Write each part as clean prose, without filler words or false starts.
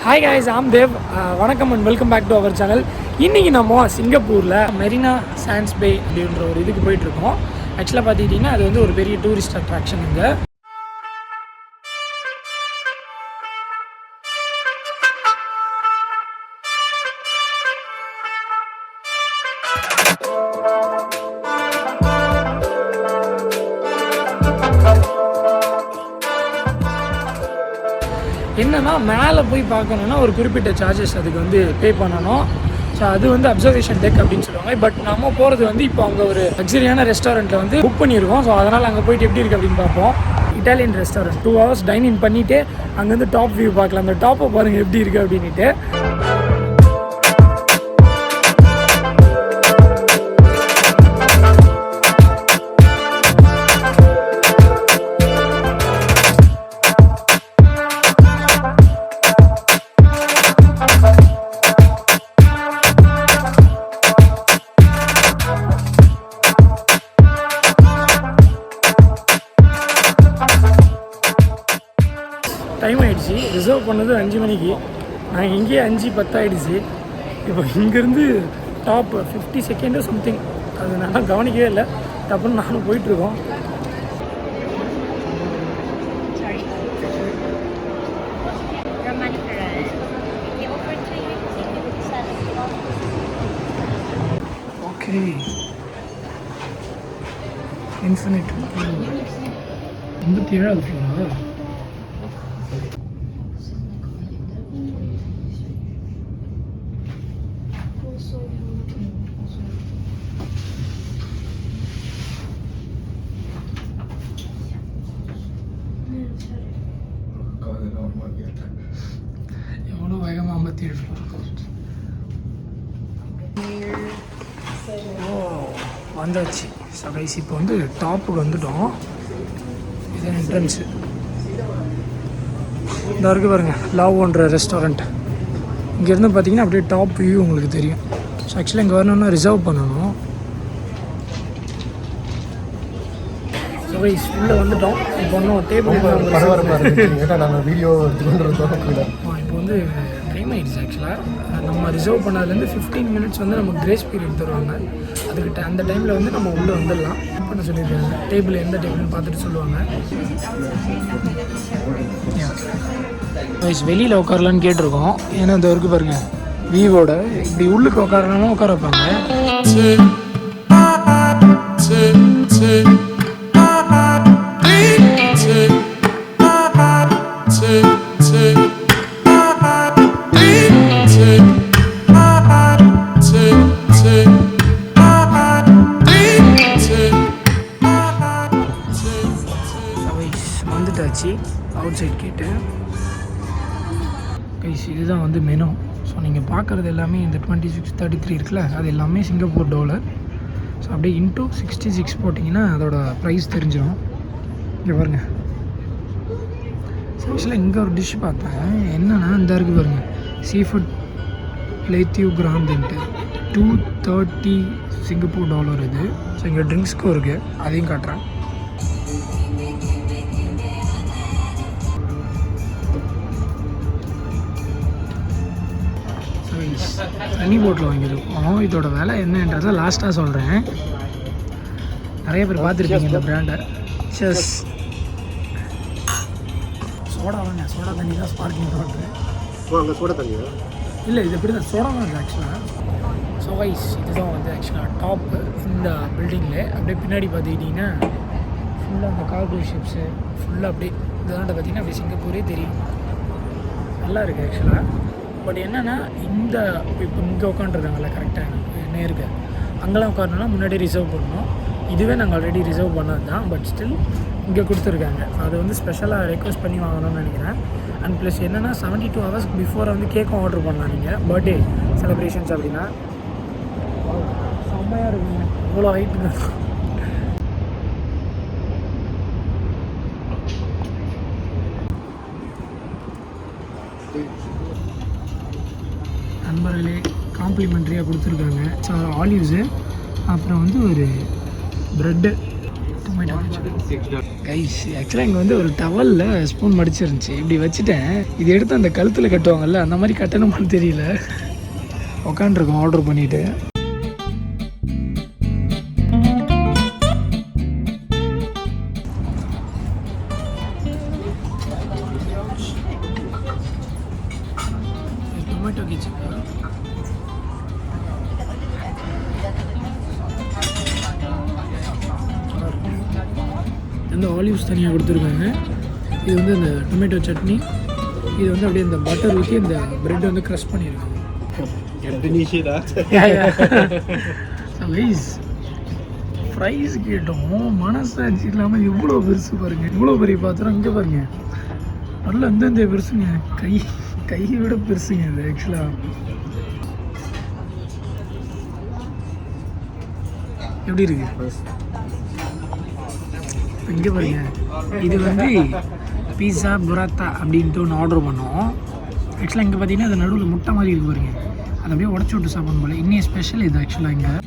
Hi guys, I'm Dev. வணக்கம் and welcome back to our channel. இன்றைக்கி நம்ம சிங்கப்பூரில் மெரினா சாண்ட்ஸ் பே அப்படின்ற ஒரு இதுக்கு போயிட்டுருக்கோம். ஆக்சுவலாக பார்த்துக்கிட்டிங்கன்னா அது வந்து ஒரு பெரிய டூரிஸ்ட் அட்ராக்ஷன் இங்கே. என்னென்னா மேலே போய் பார்க்கணுன்னா ஒரு குறிப்பிட்ட சார்ஜஸ் அதுக்கு வந்து பே பண்ணணும். ஸோ அது வந்து அப்சர்வேஷன் டெக் அப்படின்னு சொல்லுவாங்க. பட் நம்ம போகிறது வந்து இப்போ அங்கே ஒரு லக்ஸரியான ரெஸ்டாரண்ட்டில் வந்து புக் பண்ணியிருக்கோம். ஸோ அதனால் அங்கே போயிட்டு எப்படி இருக்குது அப்படின்னு பார்ப்போம். இட்டாலியன் ரெஸ்டாரண்ட் 2 hours டைன் இன் பண்ணிவிட்டு அங்கேருந்து டாப் வியூ பார்க்கலாம். அந்த டாப்பை பாருங்கள் எப்படி இருக்குது அப்படின்ட்டு. டைம் ஆகிடுச்சு. ரிசர்வ் பண்ணது 5 மணிக்கு. நான் இங்கேயே 5:10 ஆகிடுச்சு. இப்போ இங்கேருந்து டாப் 50 செகண்டு சம்திங், அது நான் கவனிக்கவே இல்லை. டப்புன்னு நானும் போயிட்டுருக்கோம். ஓகே, இன்ஃபினிட் 87வது ஃப்ளோரா? எவ்வளோ வேகமாக 57 ஃப்ளோர். ஓ, வந்தாச்சு. ஸோ கைஸ் இப்போ வந்து டாப்புக்கு வந்துட்டோம். இதுதான் என்ட்ரன்ஸு. இந்த இருக்குது பாருங்கள், லவ்ன்ற ரெஸ்டாரண்ட். இங்கேருந்து பார்த்தீங்கன்னா அப்படியே டாப் வியூ உங்களுக்கு தெரியும். ஸோ ஆக்சுவலாக இங்கே வரணுன்னா ரிசர்வ் பண்ணணும். ஸோ கைஸ் உள்ளே வந்துட்டோம். இப்போ ஒன்றும் டேபிள் வீடியோ இப்போ வந்து டைம் ஆகிடுச்சு. ஆக்சுவலாக நம்ம ரிசர்வ் பண்ணதுலேருந்து 15 மினிட்ஸ் வந்து நமக்கு கிரேஸ் பீரியட் தருவாங்க. அதுக்கிட்ட அந்த டைமில் வந்து நம்ம உள்ளே வந்துடலாம் பண்ண சொல்லியிருக்காங்க. டேபிள் எந்த டேபிள்னு பார்த்துட்டு சொல்லுவாங்க. கைஸ் வெளியில் உட்காரலான்னு கேட்டிருக்கோம். ஏன்னா இந்த வரைக்கும் பாருங்கள் விவோட இப்படி உள்ளுக்கு உட்காரலாம்னா உட்கார வைப்பாங்க. வந்துட்டாச்சு அவுட் சைட் கேட்டு. கைஸ் இதுதான் வந்து மெனு. ஸோ நீங்கள் பார்க்குறது எல்லாமே இந்த 2633 இருக்குல்ல, அது எல்லாமே சிங்கப்பூர் டாலர். ஸோ அப்படியே இன்ட்டு 66 போட்டிங்கன்னா அதோட ப்ரைஸ் தெரிஞ்சிடும். இங்கே பாருங்கள். ஆக்சுவலாக இங்கே ஒரு டிஷ் பார்த்தேன். என்னென்னா இந்த இருக்குது பாருங்கள், சீ ஃபுட் லேத்யூ கிராந்துன்ட்டு 230 சிங்கப்பூர் டாலர் இது. ஸோ இங்கே ட்ரிங்க்ஸ்க்கும் இருக்குது, அதையும் காட்டுறேன். தண்ணி போட்டில் வாங்கியிருக்கோம். இதோட விலை என்னன்றதை லாஸ்ட்டாக சொல்கிறேன். நிறைய பேர் பார்த்துருப்பீங்க இந்த பிராண்டை. செஸ் சோடா வாங்க, சோடா தண்ணி தான் ஸ்பார்க்கிங் வாட்டர். சோடா தண்ணியா? இல்லை, இது எப்படி தான் சோடா வாங்க ஆக்சுவலாக. ஸோ வைஸ் இதுதான் வந்து ஆக்சுவலாக டாப்பு இந்த பில்டிங்கில். அப்படியே பின்னாடி பார்த்துக்கிட்டிங்கன்னா ஃபுல்லாக அந்த கார்கோ ஷிப்ஸு ஃபுல்லாக அப்படியே இதாண்ட பார்த்திங்கன்னா அப்படியே சிங்கப்பூரே தெரியும். நல்லா இருக்குது ஆக்சுவலாக. பட் என்னென்னா இந்த இப்போ இங்கே உட்காந்துருக்காங்கல்ல கரெக்டாக நேருக்கு, அங்கெல்லாம் உட்காரணுன்னா முன்னாடி ரிசர்வ் பண்ணணும். இதுவே நாங்கள் ஆல்ரெடி ரிசர்வ் பண்ணது தான். பட் ஸ்டில் இங்கே கொடுத்துருக்காங்க. அதை வந்து ஸ்பெஷலாக ரெக்வஸ்ட் பண்ணி வாங்கணும்னு நினைக்கிறேன். அண்ட் ப்ளஸ் என்னென்னா 72 hours பிஃபோர் வந்து கேக்கும் ஆர்டர் பண்ணலாம் நீங்கள், பர்த்டே செலிப்ரேஷன்ஸ் அப்படின்னா. செம்மையாக இருக்குங்க, இவ்வளோ ஹைட்டுங்க. நண்பர்களே காம்ப்ளிமெண்ட்ரியாக கொடுத்துருக்காங்க. ஸோ ஆலிவ்ஸு, அப்புறம் வந்து ஒரு ப்ரெட்டு டொமேட்டோ கைஸ் ஆக்சுவலாக இங்கே வந்து ஒரு டவலில் ஸ்பூன் மடிச்சிருந்துச்சு இப்படி வச்சுட்டேன். இது எடுத்து அந்த கழுத்தில் கட்டுவாங்கல்ல அந்த மாதிரி கட்டணுமான்னு தெரியல. உக்காண்டிருக்கோம் ஆர்டர் பண்ணிவிட்டு. டொமேட்டோ கிச்சன் இந்த ஆலிவ்ஸ் தனியாக கொடுத்துருக்காங்க. இது வந்து இந்த டொமேட்டோ சட்னி. இது வந்து அப்படியே இந்த பட்டர் ஊற்றி இந்த ப்ரெட் வந்து க்ரஷ் பண்ணியிருக்காங்க. ஃப்ரைஸ் கேட்டோம், மனசாட்சி இல்லாமல் இவ்வளோ பெருசு பாருங்கள். இவ்வளோ பெரிய பாத்திரம் இங்கே பாருங்கள். நல்லா இந்த பெருசுங்க, கையை விட பெருசுங்க இது ஆக்சுவலாக. எப்படி இருக்கு இங்கே பாருங்க. இது வந்து பீஸா புராத்தா அப்படின்ட்டு ஒன்று ஆர்டர் பண்ணோம். ஆக்சுவலாக இங்கே பார்த்தீங்கன்னா அது நடுவில் முட்டை மாதிரி இருக்கு பாருங்க. அதை அப்படியே உடச்சி விட்டு சாப்பிடணும் போல. இன்னும் ஸ்பெஷல் இது ஆக்சுவலாக இங்கே.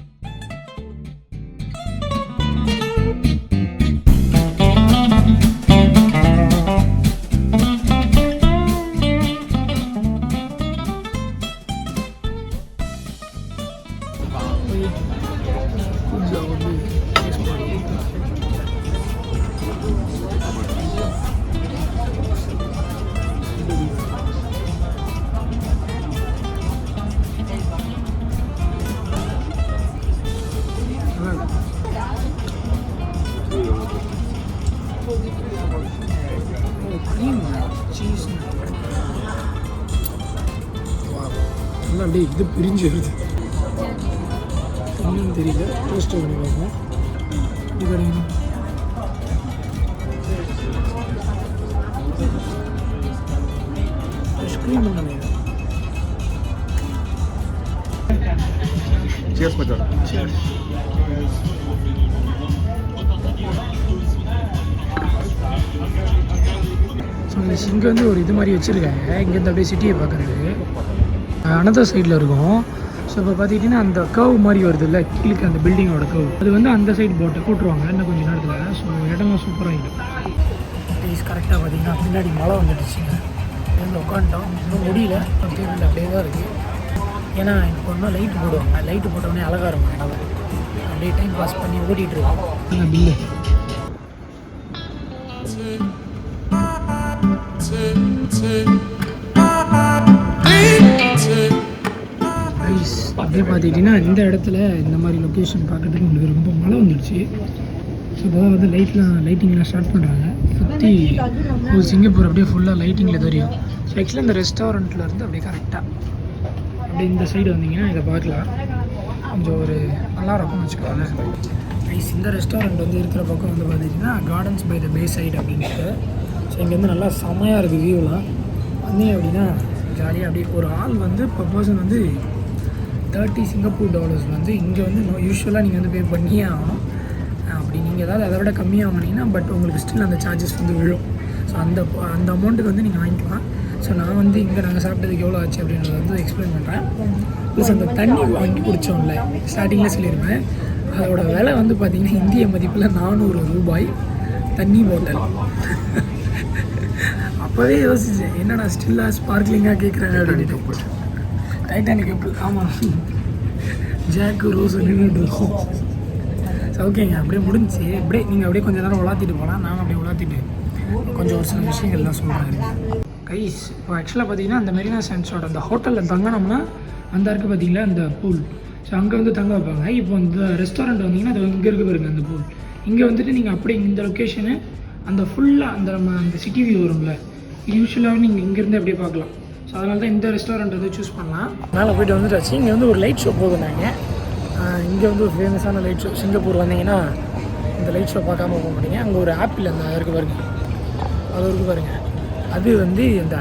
நல்லா அப்படியே இது பிரிஞ்சு வருது. என்னன்னு தெரியல. டேஸ்ட் பண்ணி பார்ப்போம். இது கிடைக்கணும். ஐஸ்கிரீம் பண்ணி Cheers, Pacha. Cheers. ஸோ இங்கே வந்து ஒரு இது மாதிரி வச்சுருக்காங்க. இங்கேருந்து அப்படியே சிட்டியை பார்க்குறது அனதர் சைடில் இருக்கும். ஸோ இப்போ பார்த்துக்கிட்டிங்கன்னா அந்த கர்வ் மாதிரி வருது இல்லை கீழே அந்த பில்டிங்கோட கர்வ், அது வந்து அந்த சைடு போட்டு கூட்டுருவாங்க இன்னும் கொஞ்சம் நேரத்தில். ஸோ இடம்லாம் சூப்பராக இருக்குது. ப்ளீஸ் கரெக்டாக பார்த்தீங்கன்னா பின்னாடி மழை வந்துடுச்சுங்க. வந்து உட்காந்துட்டோம், இன்னும் முடியல. டேபிள் அப்படியே தான் இருக்குது. ஏன்னா இப்போ இன்னும் லைட்டு போடுவாங்க. லைட்டு போட்டோடனே அழகாக இருக்கும் இடம். அப்படியே டைம் பாஸ் பண்ணி ஓட்டிகிட்டு இருக்கோம். அந்த பில்லு அப்படியே பார்த்துக்கிட்டிங்கன்னா இந்த இடத்துல இந்த மாதிரி லொக்கேஷன் பார்க்குறதுக்கு உங்களுக்கு ரொம்ப மழை வந்துடுச்சு. ஸோ இப்போ தான் வந்து லைட்டிங்லாம் ஸ்டார்ட் பண்ணுறாங்க. சுற்றி ஒரு சிங்கப்பூர் அப்படியே ஃபுல்லாக லைட்டிங்கில் தெரியும். ஸோ ஆக்சுவலாக இந்த ரெஸ்டாரண்ட்டில் இருந்து அப்படியே கரெக்டாக அப்படியே இந்த சைடு வந்தீங்கன்னா இதை பார்க்கலாம். கொஞ்சம் ஒரு நல்லாயிருக்கும்னு வச்சுக்கோங்க. நைஸ். இந்த ரெஸ்டாரண்ட் வந்து இருக்கிற பக்கம் வந்து பார்த்திங்கன்னா gardens by the bay side அப்படின்ட்டு. ஸோ இங்கே வந்து நல்லா செமையாக இருக்குது வியூலாம். வந்தீங்க அப்படின்னா ஜாலியாக அப்படியே ஒரு ஆள் வந்து per person வந்து $30 சிங்கப்பூர் வந்து இங்கே வந்து யூஸ்வலாக நீங்கள் வந்து பே பண்ணியே ஆகணும். அப்படி நீங்கள் ஏதாவது அதை விட கம்மியாக வாங்கினீங்கன்னா பட் உங்களுக்கு ஸ்டில் அந்த சார்ஜஸ் வந்து விழும். ஸோ அந்த அமௌண்ட்டுக்கு வந்து நீங்கள் வாங்கிக்கலாம். ஸோ நான் வந்து இங்கே நாங்கள் சாப்பிட்டதுக்கு எவ்வளோ ஆச்சு அப்படின்றத வந்து எக்ஸ்பிளைன் பண்ணுறேன். ப்ளஸ் அந்த தண்ணி வாங்கி குடித்தோம்ல ஸ்டார்டிங்கில் சொல்லியிருப்பேன். அதோட விலை வந்து பார்த்திங்கன்னா இந்திய மதிப்பில் $400 தண்ணி பாட்டில். அப்போவே யோசிச்சேன் என்னடா ஸ்டில்லாக ஸ்பார்க்லிங்காக கேட்குறாங்க அப்படின்ட்டு. டைட்டானிக் எப்படி ஆமாம் ஜாக்கு ரோஸ் நின்றுட்டு இருக்கோம். ஸோ ஓகேங்க அப்படியே முடிஞ்சிச்சு. அப்படியே நீங்கள் அப்படியே கொஞ்சம் நேரம் உலாத்திட்டு போகலாம். நாங்கள் அப்படியே உலாத்திட்டு கொஞ்சம் ஒரு சில விஷயங்கள்லாம் சொல்கிறாங்க கைஸ். இப்போ ஆக்சுவலாக பார்த்தீங்கன்னா அந்த மெரினா சாண்ட்ஸோட அந்த ஹோட்டலில் தங்கினோம்னா அந்த இருக்குது பார்த்தீங்களா அந்த பூல். ஸோ அங்கே வந்து தங்க வைப்பாங்க. இப்போ இந்த ரெஸ்டாரண்ட் வந்தீங்கன்னா அது இங்கே இருக்க பாருங்க அந்த பூல். இங்கே வந்துட்டு நீங்கள் அப்படியே இந்த லொக்கேஷனு அந்த ஃபுல்லாக அந்த சிட்டி வியூ வரும்ல யூஸ்வலாக நீங்கள் இங்கேருந்து அப்படியே பார்க்கலாம். ஸோ அதனால தான் இந்த ரெஸ்டாரண்ட் வந்து சூஸ் பண்ணலாம். மேலே போய்ட்டு வந்துட்டாச்சு. இங்கே வந்து ஒரு லைட் ஷோ போகுதுனாங்க. இங்கே வந்து ஒரு ஃபேமஸான லைட் ஷோ. சிங்கப்பூர் வந்தீங்கன்னா இந்த லைட் ஷோ பார்க்காம போக மாட்டீங்க. அங்கே ஒரு ஆப்பிள் அந்த இருக்குது பாருங்க, அது இருக்குது பாருங்கள். அது வந்து இந்த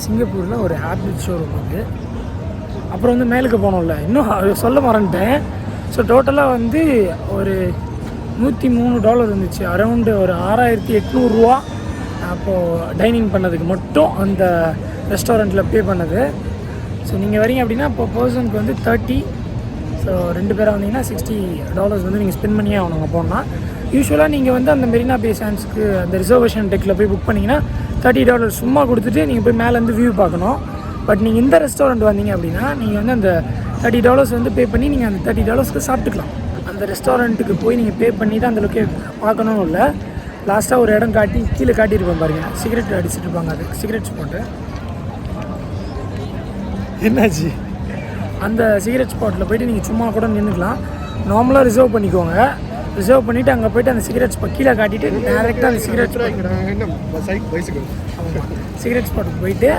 சிங்கப்பூரில் ஒரு ஆப்பிள் ஷோரூம் இருக்குது. அப்புறம் வந்து மேலுக்கு போனோம்ல இன்னும் சொல்ல மறந்துட்டேன். ஸோ டோட்டலாக வந்து ஒரு $103 இருந்துச்சு. அரௌண்டு ஒரு $6,800 அப்போது டைனிங் பண்ணதுக்கு மட்டும் அந்த ரெஸ்டாரண்ட்டில் பே பண்ணது. ஸோ நீங்கள் வரீங்க அப்படின்னா இப்போ பர்சனுக்கு வந்து 30. ஸோ 2 பேராக வந்தீங்கன்னா $60 வந்து நீங்கள் ஸ்பெண்ட் பண்ணியே ஆகணும் அங்கே போனால். யூஸ்வலாக நீங்கள் வந்து அந்த மெரினா பே சாண்ட்ஸ்க்கு அந்த ரிசர்வேஷன் டெக்கில் போய் புக் பண்ணிங்கன்னா $30 சும்மா கொடுத்துட்டு நீங்கள் போய் மேலேருந்து வியூ பார்க்கணும். பட் நீங்கள் இந்த ரெஸ்டாரண்ட் வந்தீங்க அப்படின்னா நீங்கள் வந்து அந்த $30 வந்து பே பண்ணி நீங்கள் அந்த $30க்கு சாப்பிட்டுக்கலாம். அந்த ரெஸ்டாரண்ட்டுக்கு போய் நீங்கள் பே பண்ணி தான் அந்த பார்க்கணும் இல்லை. லாஸ்ட்டாக ஒரு இடம் காட்டி கீழே காட்டியிருப்பேன் பாருங்கள், சிகரெட் அடிச்சுட்டு இருப்பாங்க, அது சிகரெட் ஸ்பாட்டு. என்னாச்சு? அந்த சிகரெட் ஸ்பாட்டில் போய்ட்டு நீங்கள் சும்மா கூட நின்றுக்கலாம். நார்மலாக ரிசர்வ் பண்ணிக்கோங்க. ரிசர்வ் பண்ணிவிட்டு அங்கே போய்ட்டு அந்த சிகரெட் ஸ்பாட் கீழே காட்டிட்டு டேரெக்டாக அந்த சிகரெட் ஸ்பாட்டுக்கு போயிட்டு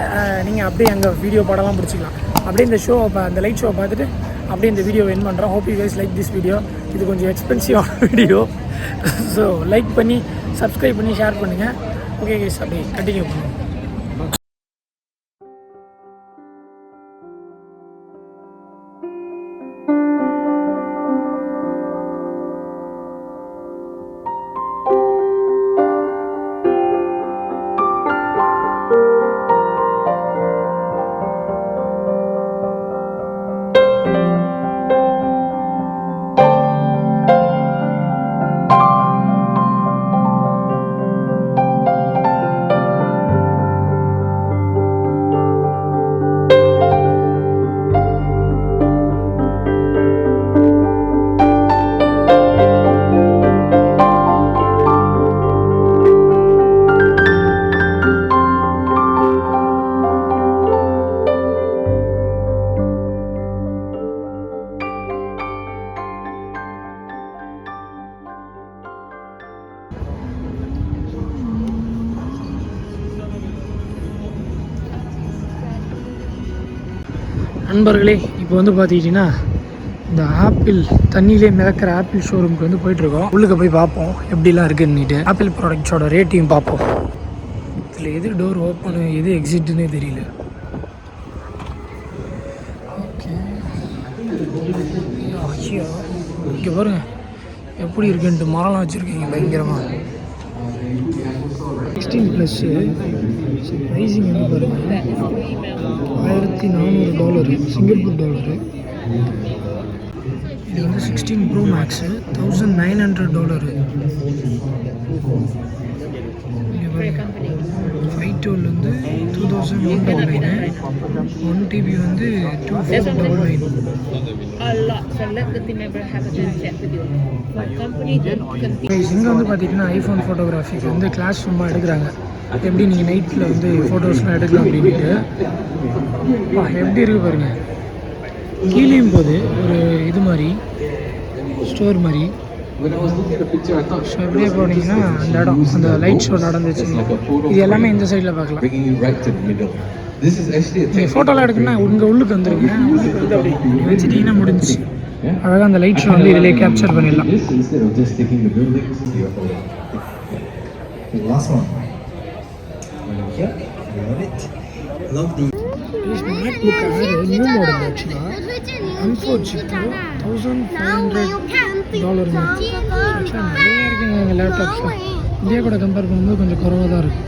நீங்கள் அப்படியே அங்கே வீடியோ படம்லாம் பிடிச்சிக்கலாம். அப்படியே இந்த ஷோ அந்த லைட் ஷோ பார்த்துட்டு அப்படியே இந்த வீடியோ என் பண்ணுறோம். Hope you guys like this video. இது கொஞ்சம் எக்ஸ்பென்சிவான வீடியோ. ஸோ லைக் பண்ணி சப்ஸ்கிரைப் பண்ணி ஷேர் பண்ணுங்கள். ஓகே கைஸ், அப்படியே கண்டினியூ பண்ணுவோம். நண்பர்களே, இப்போ வந்து பார்த்துக்கிட்டிங்கன்னா இந்த ஆப்பிள் தண்ணியிலே மிதக்கிற ஆப்பிள் ஷோரூமுக்கு வந்து போயிட்டுருக்கோம். உள்ளுக்கு போய் பார்ப்போம் எப்படிலாம் இருக்குன்னுட்டு. ஆப்பிள் ப்ராடக்ட்ஸோட ரேட்டையும் பார்ப்போம். இதில் எது டோர் ஓப்பனு எது எக்ஸிட்டுன்னே தெரியல. ஓகே, ஐயோ இங்கே பாருங்க எப்படி இருக்குன்ட்டு மரம்லாம் வச்சுருக்கீங்க பயங்கரமாக. 16+. ப்ரைஸிங் வந்து பாருங்கள் $1400 சிங்கப்பூர் டாலரு. இது வந்து 16 Pro Max $1900. ஃபைவ் டூல் வந்து 2199. 1 TB வந்து 2499. இங்கே வந்து பார்த்தீங்கன்னா ஐஃபோன் ஃபோட்டோகிராஃபிக்கு வந்து கிளாஸ் சும்மா எடுக்கிறாங்க. எப்படி நீங்கள் நைட்டில் வந்து ஃபோட்டோஸ்லாம் எடுக்கலாம் அப்படின்ட்டு. எப்படி இருக்குது பாருங்கள். கீழேயும் போது ஒரு இது மாதிரி ஸ்டோர் மாதிரி. ஸோ எப்படியே போனீங்கன்னா அந்த இடம் அந்த லைட் ஷோ நடந்துச்சு. இது எல்லாமே இந்த சைடில் பார்க்கலாம். நீங்கள் ஃபோட்டோலாம் எடுக்கணும்னா உங்கள் உள்ளுக்கு வந்துருங்க. உள்ளுக்கு வந்து அப்படி வச்சுட்டிங்கன்னா முடிஞ்சிச்சு. அழகாக அந்த லைட் ஷோ வந்து இதிலே கேப்சர் பண்ணிடலாம். MacBook Air நியூ மாடல் ஆக்சுவலாக அன்ஃபார்ச்சுனேட்லி $1500. ஆக்சுவலாக நிறைய இருக்குங்க எங்கள் லேப்டாப்ஸில். இந்தியா கூட கம்பேர் பண்ணும்போது கொஞ்சம் குறவாக தான் இருக்குது.